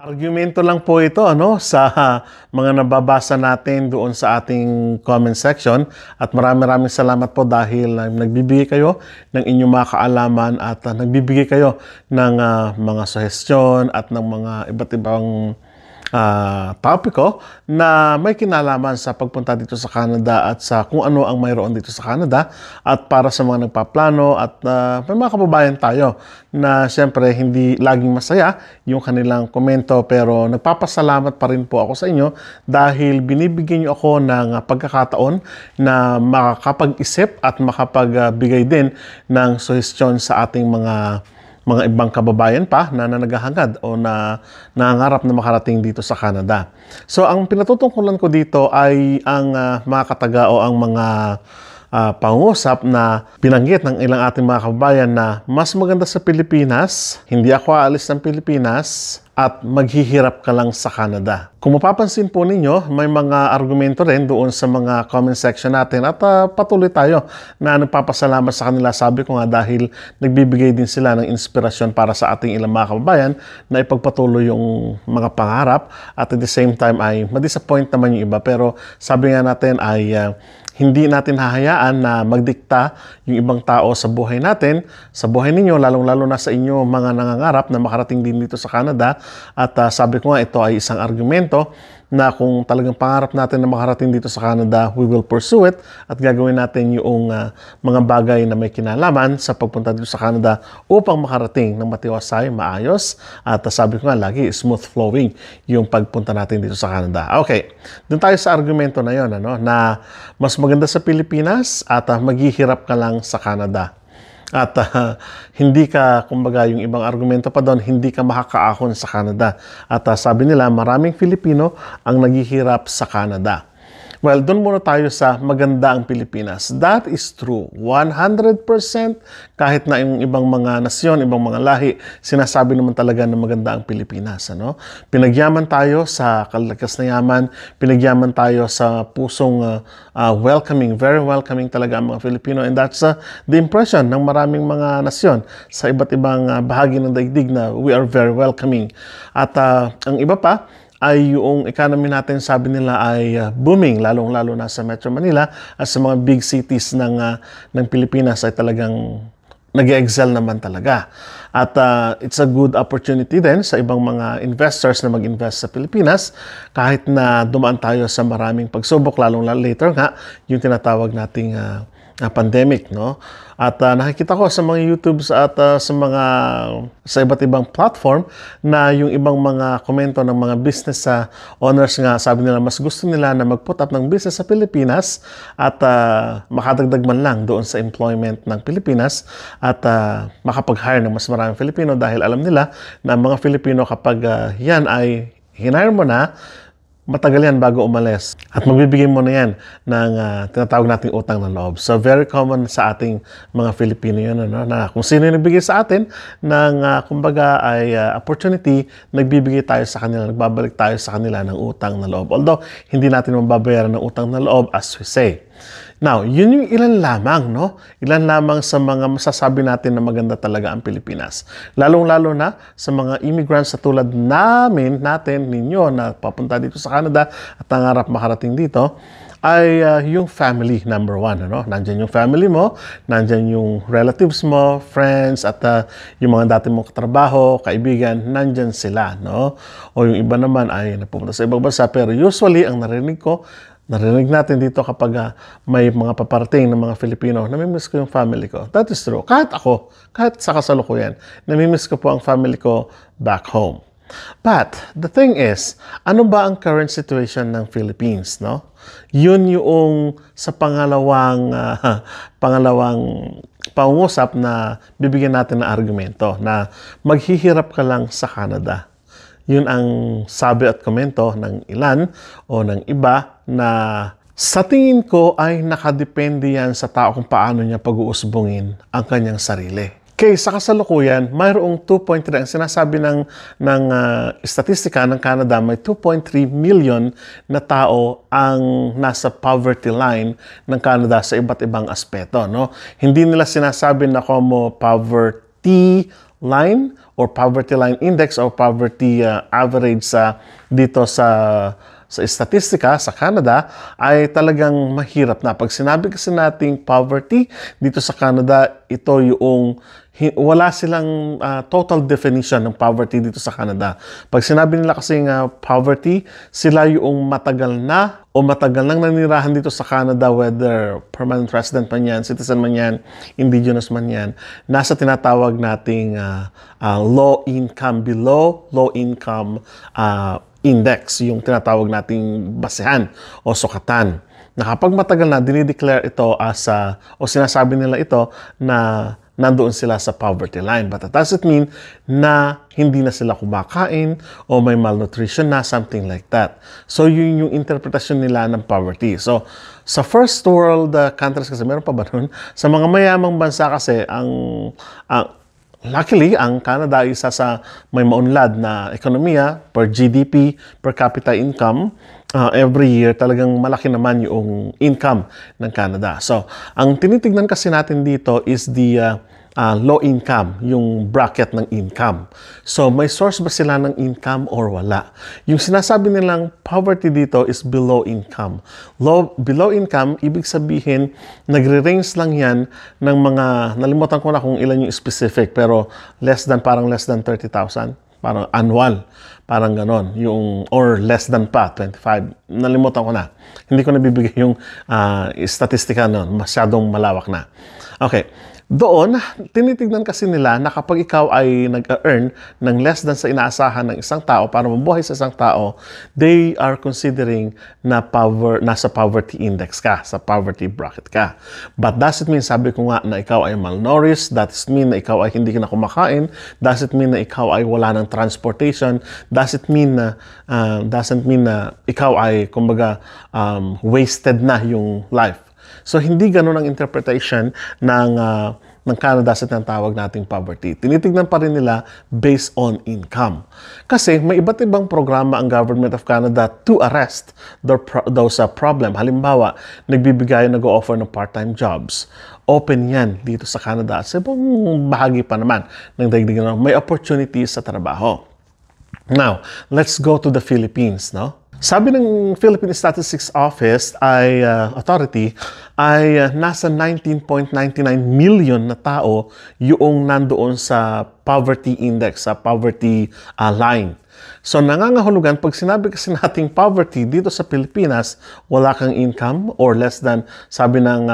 Argumento lang po ito sa mga nababasa natin doon sa ating comment section at maraming salamat po dahil nagbibigay kayo ng inyong mga kaalaman at nagbibigay kayo ng mga suggestion at ng mga iba't ibang topiko na may kinalaman sa pagpunta dito sa Canada at sa kung ano ang mayroon dito sa Canada at para sa mga nagpaplano at may mga kababayan tayo na siyempre hindi laging masaya yung kanilang komento pero nagpapasalamat pa rin po ako sa inyo dahil binibigyan niyo ako ng pagkakataon na makakapag-isip at makapagbigay din ng suggestion sa ating mga ibang kababayan pa na naghahangad o na nangangarap na makarating dito sa Canada. So, ang pinatutungkulan ko dito ay ang mga kataga o ang mga pangusap na binanggit ng ilang ating mga kababayan na mas maganda sa Pilipinas, hindi ako aalis ng Pilipinas, at maghihirap ka lang sa Canada. Kung mapapansin po ninyo, may mga argumento rin doon sa mga comment section natin at patuloy tayo na nagpapasalamat sa kanila. Sabi ko nga dahil nagbibigay din sila ng inspirasyon para sa ating ilang mga kababayan na ipagpatuloy yung mga pangarap at at the same time ay ma-disappoint naman yung iba. Pero sabi nga natin ay hindi natin hahayaan na magdikta yung ibang tao sa buhay natin, sa buhay ninyo, lalong-lalo na sa inyo mga nangangarap na makarating din dito sa Canada. At sabi ko nga, ito ay isang argumento na kung talagang pangarap natin na makarating dito sa Canada, we will pursue it at gagawin natin yung mga bagay na may kinalaman sa pagpunta dito sa Canada upang makarating ng matiwasay, maayos at sabi ko nga lagi, smooth flowing yung pagpunta natin dito sa Canada. Okay, doon tayo sa argumento na yon na mas maganda sa Pilipinas at maghihirap ka lang sa Canada. At hindi ka, kumbaga yung ibang argumento pa doon, hindi ka makakaahon sa Canada. At sabi nila, maraming Filipino ang naghihirap sa Canada. Well, doon muna tayo sa maganda ang Pilipinas. That is true. 100% kahit na yung ibang mga nasyon, ibang mga lahi, sinasabi naman talaga na maganda ang Pilipinas. Pinagyaman tayo sa kalakas na yaman, pinagyaman tayo sa pusong welcoming, very welcoming talaga ang mga Filipino. And that's the impression ng maraming mga nasyon sa iba't ibang bahagi ng daigdig na we are very welcoming. At ang iba pa, ay yung economy natin, sabi nila ay booming, lalong-lalo na sa Metro Manila at sa mga big cities ng Pilipinas ay talagang nag-excel naman talaga. At it's a good opportunity din sa ibang mga investors na mag-invest sa Pilipinas kahit na dumaan tayo sa maraming pagsubok, lalong-lalo later nga yung tinatawag nating pandemic, At nakikita ko sa mga YouTubes at sa iba't ibang platform na yung ibang mga komento ng mga business owners nga, sabi nila mas gusto nila na mag-put up ng business sa Pilipinas at makadagdag man lang doon sa employment ng Pilipinas at makapag-hire ng mas maraming Filipino dahil alam nila na mga Filipino kapag yan ay hinire mo na, matagal yan bago umalis. At magbibigay mo na yan ng tinatawag nating utang ng loob. So, very common sa ating mga Filipino yun, na kung sino yung nagbigay sa atin ng, kumbaga, ay opportunity, nagbibigay tayo sa kanila, nagbabalik tayo sa kanila ng utang na loob. Although, hindi natin mababayaran ng utang na loob, as we say. Now, yun yung ilan lamang, Ilan lamang sa mga masasabi natin na maganda talaga ang Pilipinas. Lalong-lalo na sa mga immigrants sa tulad natin, ninyo na papunta dito sa Canada at nangarap makarating dito, ay yung family, number one, Nandyan yung family mo, nandyan yung relatives mo, friends, at yung mga dati mong katrabaho, kaibigan, nandyan sila, O yung iba naman ay napupunta sa ibang bansa, pero usually, ang narinig natin dito kapag may mga paparating ng mga Filipino, namimiss ko yung family ko. That is true. Kahit ako, kahit sa kasalukuyan, namimiss ko po ang family ko back home. But, the thing is, ano ba ang current situation ng Philippines, Yun yung sa pangalawang pangungusap na bibigyan natin ng argumento na maghihirap ka lang sa Canada. Yun ang sabi at komento ng ilan o ng iba na sa tingin ko ay nakadepende yan sa tao kung paano niya pag-uusbungin ang kanyang sarili. Okay, sa kasalukuyan, mayroong 2.3, ang sinasabi ng statistika ng Canada, may 2.3 million na tao ang nasa poverty line ng Canada sa iba't ibang aspeto. Hindi nila sinasabi na como poverty line or poverty line index or poverty average dito sa statistika sa Canada ay talagang mahirap na. Pag sinabi kasi nating poverty dito sa Canada, ito yung wala silang total definition ng poverty dito sa Canada. Pag sinabi nila kasing poverty, sila yung matagal na o matagal nang nanirahan dito sa Canada, whether permanent resident man yan, citizen man yan, indigenous man yan, nasa tinatawag nating low income, below low income index, yung tinatawag nating basehan o sukatan. Na kapag matagal na, dinideclare ito as, o sinasabi nila ito na nandoon sila sa poverty line. But that doesn't mean na hindi na sila kumakain o may malnutrition na, something like that. So, yun yung interpretasyon nila ng poverty. So, sa first world countries kasi, meron pa ba nun? Sa mga mayamang bansa kasi, luckily, ang Canada ay isa sa may maunlad na ekonomiya per GDP, per capita income. Every year, talagang malaki naman yung income ng Canada. So, ang tinitignan kasi natin dito is the low income, yung bracket ng income. So, may source ba sila ng income or wala? Yung sinasabi nilang poverty dito is below income. Below income, ibig sabihin, nagre-range lang yan ng mga, nalimutan ko na kung ilan yung specific, pero parang less than 30,000. Parang annual. Parang ganon. Or less than pa, 25. Nalimutan ko na. Hindi ko nabibigay yung statistika nun. Masyadong malawak na. Okay. Doon, tinitignan kasi nila na kapag ikaw ay nag-earn ng less than sa inaasahan ng isang tao para mabuhay sa isang tao, they are considering na nasa poverty index ka, sa poverty bracket ka. But does it mean, sabi ko nga, na ikaw ay malnourished? Does it mean na ikaw ay hindi ka na kumakain? Does it mean na ikaw ay wala ng transportation? Does it mean na, doesn't mean na ikaw ay, kumbaga, wasted na yung life? So, hindi ganun ang interpretation ng Canada sa tinatawag nating poverty. Tinitignan pa rin nila based on income. Kasi may iba't ibang programa ang Government of Canada to arrest those problem. Halimbawa, nag-o-offer ng part-time jobs. Open yan dito sa Canada. Sa ibang bahagi pa naman ng daigdigan, may opportunities sa trabaho. Now, let's go to the Philippines, no? Sabi ng Philippine Statistics Office authority ay nasa 19.99 million na tao yung nandoon sa poverty index, sa poverty line. So nangangahulugan, pag sinabi kasi nating poverty dito sa Pilipinas, wala kang income or less than, sabi ng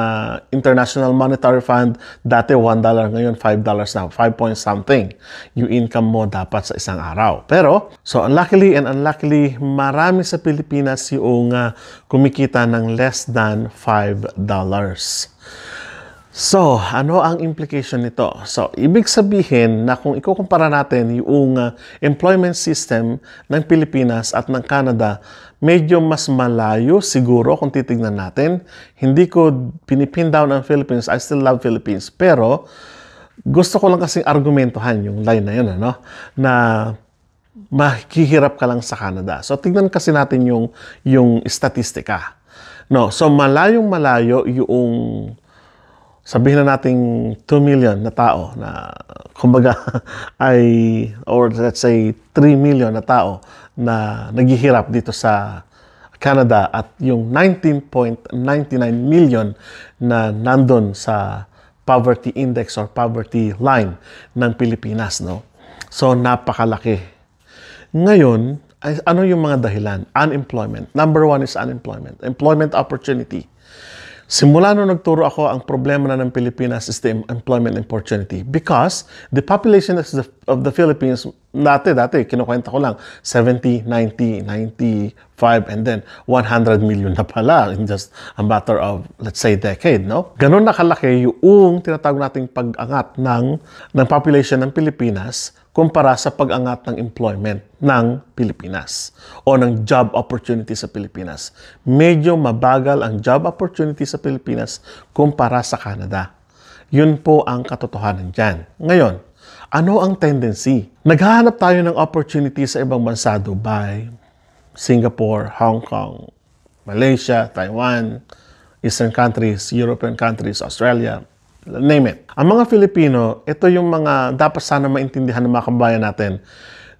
International Monetary Fund, dati $1, ngayon $5 na, 5 point something yung income mo dapat sa isang araw. Pero, so unluckily and unluckily, marami sa Pilipinas yung kumikita ng less than $5. So, ano ang implication nito? So, ibig sabihin na kung ikukumpara natin yung employment system ng Pilipinas at ng Canada, medyo mas malayo siguro kung titignan natin. Hindi ko pinipin down ang Philippines. I still love Philippines. Pero, gusto ko lang kasing argumentohan yung line na yun, ano? Na mahihirap ka lang sa Canada. So, tignan kasi natin yung statistika. No, so malayong malayo yung sabihin na nating 2 million na tao na kumbaga ay, or let's say 3 million na tao na naghihirap dito sa Canada at yung 19.99 million na nandun sa poverty index or poverty line ng Pilipinas, no? So, napakalaki. Ngayon, ano yung mga dahilan? Unemployment. Number one is unemployment. Employment opportunity. Simula nung nagturo ako, ang problema na ng Pilipinas is the employment opportunity because the population of the Philippines, dati, kinukwenta ko lang, 70, 90, 95, and then 100 million na pala in just a matter of, let's say, decade, no? Ganun nakalaki yung tinatawag nating pag-angat ng population ng Pilipinas kumpara sa pag-angat ng employment ng Pilipinas o ng job opportunity sa Pilipinas. Medyo mabagal ang job opportunity sa Pilipinas kumpara sa Canada. Yun po ang katotohanan dyan. Ngayon, ano ang tendency? Naghahanap tayo ng opportunity sa ibang bansa, Dubai, Singapore, Hong Kong, Malaysia, Taiwan, Eastern countries, European countries, Australia, name it. Ang mga Filipino, ito yung mga dapat sana maintindihan ng mga kabayan natin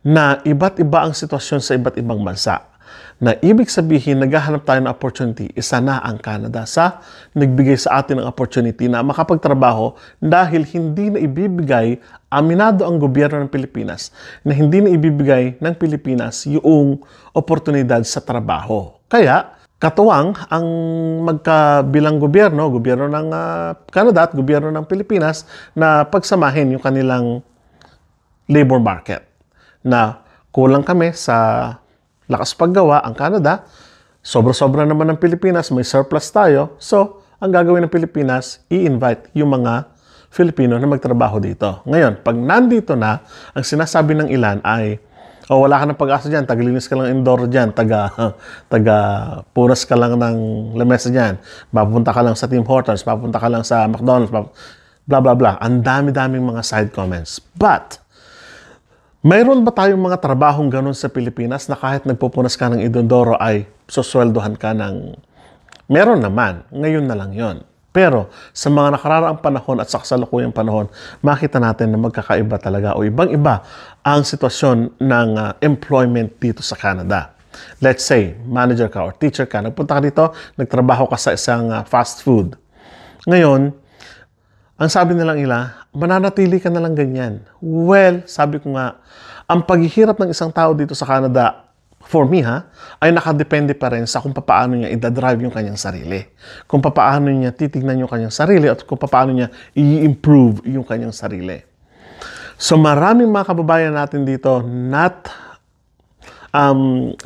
na iba't iba ang sitwasyon sa iba't ibang bansa. Na ibig sabihin, naghahanap tayo ng opportunity, isa na ang Canada sa nagbigay sa atin ng opportunity na makapagtrabaho dahil hindi na ibibigay, aminado ang gobyerno ng Pilipinas, na hindi na ibibigay ng Pilipinas yung oportunidad sa trabaho. Kaya, katuwang ang magkabilang gobyerno ng Canada at gobyerno ng Pilipinas na pagsamahin yung kanilang labor market. Na kulang kami sa lakas paggawa ang Canada, sobra-sobra naman ng Pilipinas, may surplus tayo. So, ang gagawin ng Pilipinas, i-invite yung mga Filipino na magtrabaho dito. Ngayon, pag nandito na, ang sinasabi ng ilan ay, wala ka ng pag-asa dyan, tagalinis ka lang indoor dyan, punas ka lang ng lamesa dyan, mapunta ka lang sa Tim Hortons, mapunta ka lang sa McDonald's, blah, blah, blah. Ang dami-daming mga side comments. But, mayroon ba tayong mga trabahong ganun sa Pilipinas na kahit nagpupunas ka ng inodoro ay susweldohan ka ng... Meron naman. Ngayon na lang yon. Pero sa mga nakararaang panahon at sa kasalukuyang panahon, makita natin na magkakaiba talaga o ibang-iba ang sitwasyon ng employment dito sa Canada. Let's say, manager ka or teacher ka, nagpunta ka dito, nagtrabaho ka sa isang fast food. Ngayon, ang sabi nilang mananatili ka na lang ganyan. Well, sabi ko nga, ang paghihirap ng isang tao dito sa Canada, for me ay nakadepende pa rin sa kung paano niya i-drive yung kanyang sarili. Kung paano niya titignan yung kanyang sarili at kung paano niya i-improve yung kanyang sarili. So maraming mga kababayan natin dito,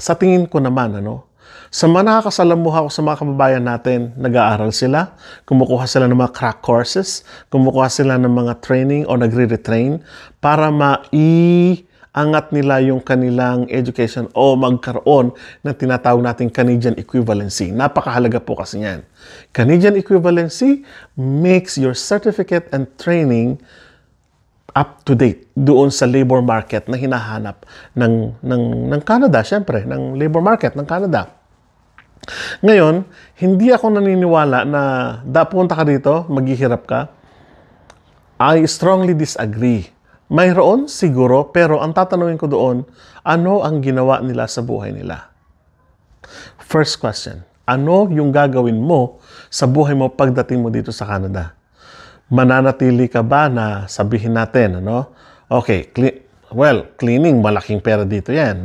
sa tingin ko naman, sa mga nakakasalamuha ko sa mga kababayan natin, nag-aaral sila, kumukuha sila ng mga crack courses, kumukuha sila ng mga training o nagre-retrain para angat nila yung kanilang education o magkaroon ng tinatawag nating Canadian equivalency. Napakahalaga po kasi yan. Canadian equivalency makes your certificate and training up to date doon sa labor market na hinahanap ng Canada, syempre, ng labor market ng Canada. Ngayon, hindi ako naniniwala na punta ka dito, maghihirap ka. I strongly disagree. Mayroon siguro, pero ang tatanungin ko doon, ano ang ginawa nila sa buhay nila? First question, ano yung gagawin mo sa buhay mo pagdating mo dito sa Canada? Mananatili ka ba na sabihin natin, okay, cleaning, malaking pera dito yan,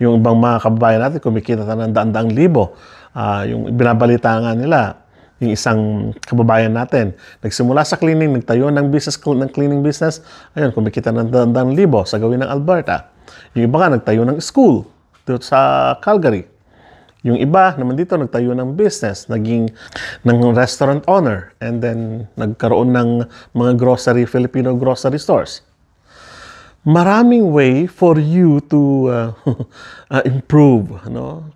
Yung ibang mga kababayan natin, kumikita ng daan-daang libo. Yung binabalita nga nila, yung isang kababayan natin, nagsimula sa cleaning, nagtayo ng cleaning business, ayun, kumikita ng daan-daang libo sa gawin ng Alberta. Yung iba nga, nagtayo ng school dito sa Calgary. Yung iba naman dito, nagtayo ng business, ng restaurant owner, and then nagkaroon ng mga Filipino grocery stores. Maraming way for you to improve.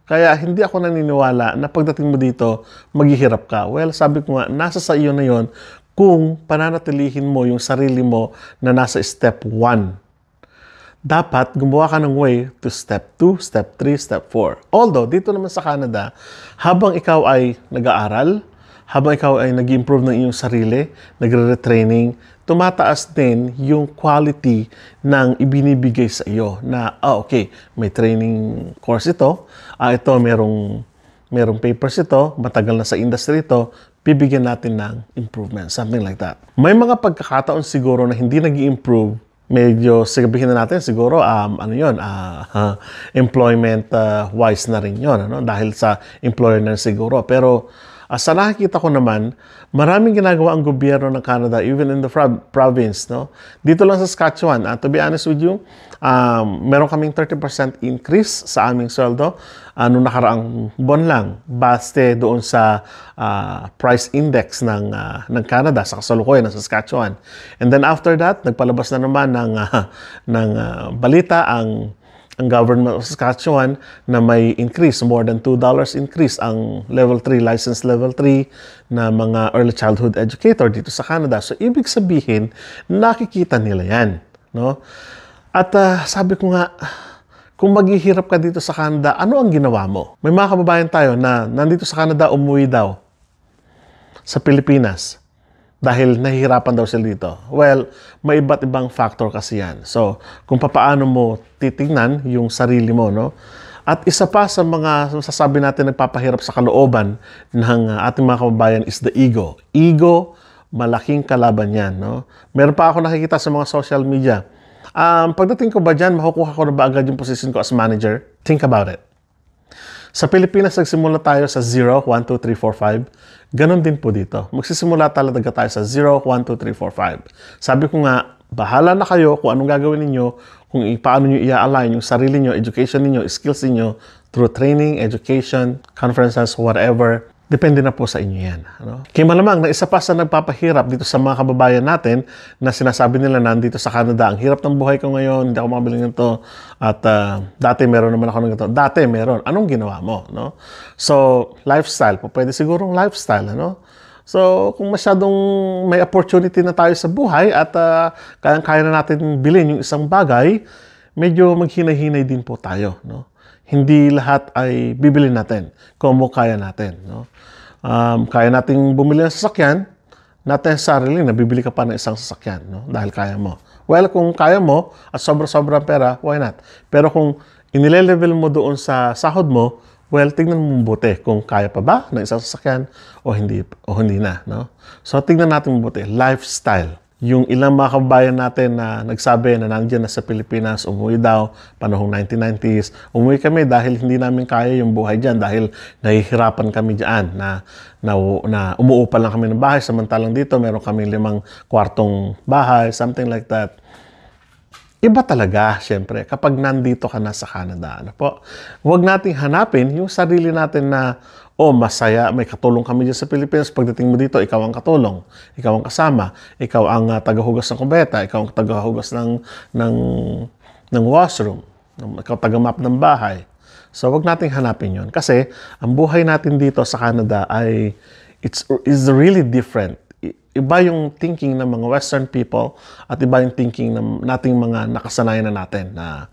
Kaya hindi ako naniniwala na pagdating mo dito, maghihirap ka. Well, sabi ko nga, nasa sa iyo na yon kung pananatilihin mo yung sarili mo na nasa step 1. Dapat gumawa ka ng way to step 2, step 3, step 4. Although, dito naman sa Canada, habang ikaw ay nag-aaral, habang ikaw ay nag-improve ng iyong sarili, nagre-retraining, tumataas din yung quality ng ibinibigay sa iyo na, okay, may training course ito, ito merong papers ito, matagal na sa industry ito, bibigyan natin ng improvement, something like that. May mga pagkakataon siguro na hindi nag-i-improve, medyo sabihin na natin siguro, employment wise na rin yun, dahil sa employer na siguro. Pero sa nakikita ko naman, maraming ginagawa ang gobyerno ng Canada, even in the province. Dito lang sa Saskatchewan, to be honest with you, meron kaming 30% increase sa aming sweldo noong nakaraang buwan lang, baste doon sa price index ng Canada, sa kasalukuyan ng Saskatchewan. And then after that, nagpalabas na naman ng balita ang government of Saskatchewan na may increase, more than $2 increase ang level 3, license level 3 na mga early childhood educator dito sa Canada. So, ibig sabihin, nakikita nila yan. At sabi ko nga, kung maghihirap ka dito sa Canada, ano ang ginawa mo? May mga kababayan tayo na nandito sa Canada, umuwi daw sa Pilipinas. dahil nahihirapan daw sila dito. Well, may iba't ibang factor kasi yan. So, kung paano mo titingnan yung sarili mo, no? At isa pa sa mga masasabi natin nagpapahirap sa kalooban ng ating mga kababayan is the ego. Ego, malaking kalaban yan, no? Meron pa ako nakikita sa mga social media. Pagdating ko ba dyan, makukuha ko na ba agad yung position ko as manager? Think about it. Sa Pilipinas, nagsimula tayo sa 0, 1, 2, 3, 4, 5. Ganon din po dito. Magsisimula talaga tayo sa 0, 1, 2, 3, 4, 5. Sabi ko nga, bahala na kayo kung anong gagawin ninyo, kung paano nyo i-align yung sarili nyo, education ninyo, skills ninyo, through training, education, conferences, whatever. Depende na po sa inyo yan. Ano? Kaya malamang na isa pa sa nagpapahirap dito sa mga kababayan natin na sinasabi nila nandito sa Canada, ang hirap ng buhay ko ngayon, hindi ako makabili nito. At dati meron naman ako ng ito. Dati meron. Anong ginawa mo? No? So, lifestyle. Pwede sigurong lifestyle. Ano? So, kung masyadong may opportunity na tayo sa buhay at kaya na natin bilhin yung isang bagay, medyo maghinay-hinay din po tayo. No? Hindi lahat ay bibili natin kung kaya natin. No? Kaya nating bumili ng sasakyan, not necessarily na bibili ka pa ng isang sasakyan, no? Dahil kaya mo. Well, kung kaya mo at sobra-sobra pera, why not? Pero kung inile-level mo doon sa sahod mo, well, tignan mo mabuti kung kaya pa ba ng isang sasakyan o hindi na. No? So, tignan natin mabuti. Lifestyle. Yung ilang mga kababayan natin na nagsabi na nandiyan na sa Pilipinas, umuwi daw, panahong 1990s. Umuwi kami dahil hindi namin kaya yung buhay dyan, dahil nahihirapan kami dyan na umuupa lang kami ng bahay, samantalang dito meron kami 5 kwartong bahay, something like that. Iba talaga, syempre, kapag nandito ka na sa Canada. Ano po? Huwag nating hanapin yung sarili natin na masaya, may katulong kami dyan sa Pilipinas. Pagdating mo dito, ikaw ang katulong. Ikaw ang kasama. Ikaw ang tagahugas ng kubeta. Ikaw ang tagahugas ng washroom. Ikaw tagamap ng bahay. So, wag nating hanapin yon. Kasi, ang buhay natin dito sa Canada ay is really different. Iba yung thinking ng mga Western people at iba yung thinking ng nating mga nakasanayan na natin na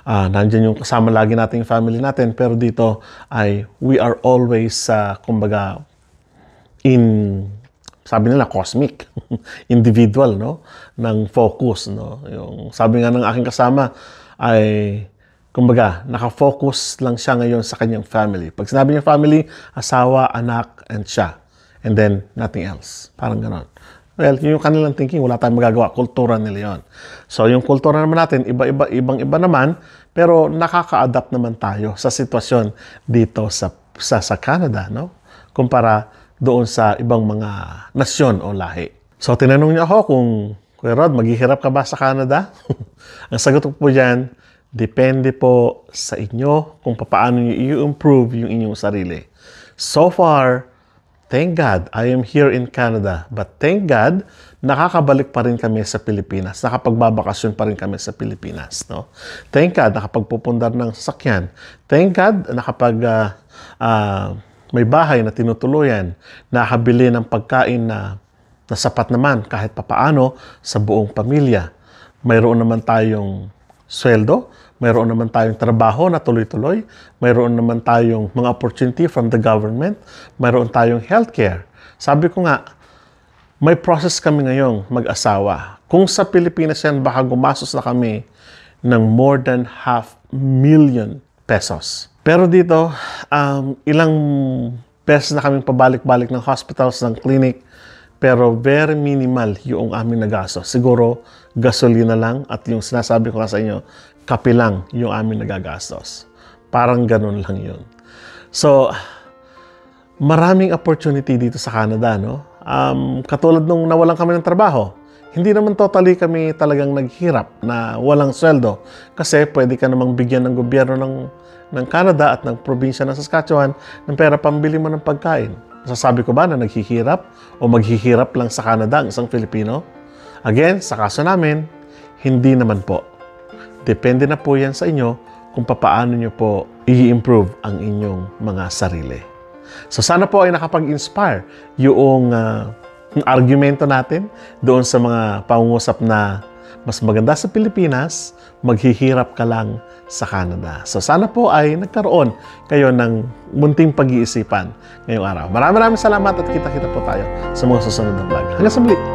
nandiyan yung kasama lagi nating family natin, pero dito ay we are always kumbaga sabi nila cosmic individual, no, ng focus, no. Yung sabi nga ng aking kasama ay kumbaga naka-focus lang siya ngayon sa kanyang family. Pag sinabi niya family, asawa, anak, and siya, and then nothing else, parang ganon. Well, yung kanilang thinking, wala tayong magagawa. Kultura nila yun. So, yung kultura naman natin, ibang-iba naman, pero nakaka-adapt naman tayo sa sitwasyon dito sa Canada, no? Kumpara doon sa ibang mga nasyon o lahi. So, tinanong niyo ako kung, Kuya Rod, maghihirap ka ba sa Canada? Ang sagot ko po dyan, depende po sa inyo kung paano niyo i-improve yung inyong sarili. So far, thank God, I am here in Canada. But thank God, nakakabalik pa rin kami sa Pilipinas. Nakapagbabakasyon pa rin kami sa Pilipinas. No? Thank God, nakapagpupundar ng sasakyan. Thank God, may bahay na tinutuluyan. Nakabili ng pagkain na sapat naman kahit papaano sa buong pamilya. Mayroon naman tayong sweldo. Mayroon naman tayong trabaho na tuloy-tuloy. Mayroon naman tayong mga opportunity from the government. Mayroon tayong healthcare. Sabi ko nga, may process kami ngayong mag-asawa. Kung sa Pilipinas yan, baka gumastos na kami ng more than 500,000 pesos. Pero dito, ilang beses na kaming pabalik-balik ng hospitals, ng clinic, pero very minimal yung aming nagastos. Siguro, gasolina lang at yung sinasabi ko sa inyo, kape lang yung aming nagagastos. Parang ganun lang yun. So, maraming opportunity dito sa Canada, no? Katulad nung nawalan kami ng trabaho, hindi naman totally kami talagang naghirap na walang sweldo. Kasi pwede ka namang bigyan ng gobyerno ng Canada at ng probinsya ng Saskatchewan ng pera pambili mo ng pagkain. Sasabi ko ba na naghihirap o maghihirap lang sa Canada ang isang Filipino? Again, sa kaso namin, hindi naman po. Depende na po yan sa inyo kung paano nyo po i-improve ang inyong mga sarili. So sana po ay nakapag-inspire yung argumento natin doon sa mga pangungusap na mas maganda sa Pilipinas, maghihirap ka lang sa Canada. So sana po ay nagkaroon kayo ng munting pag-iisipan ngayong araw. Maraming salamat at kita-kita po tayo sa mga susunod na vlog. Hanggang sa muli.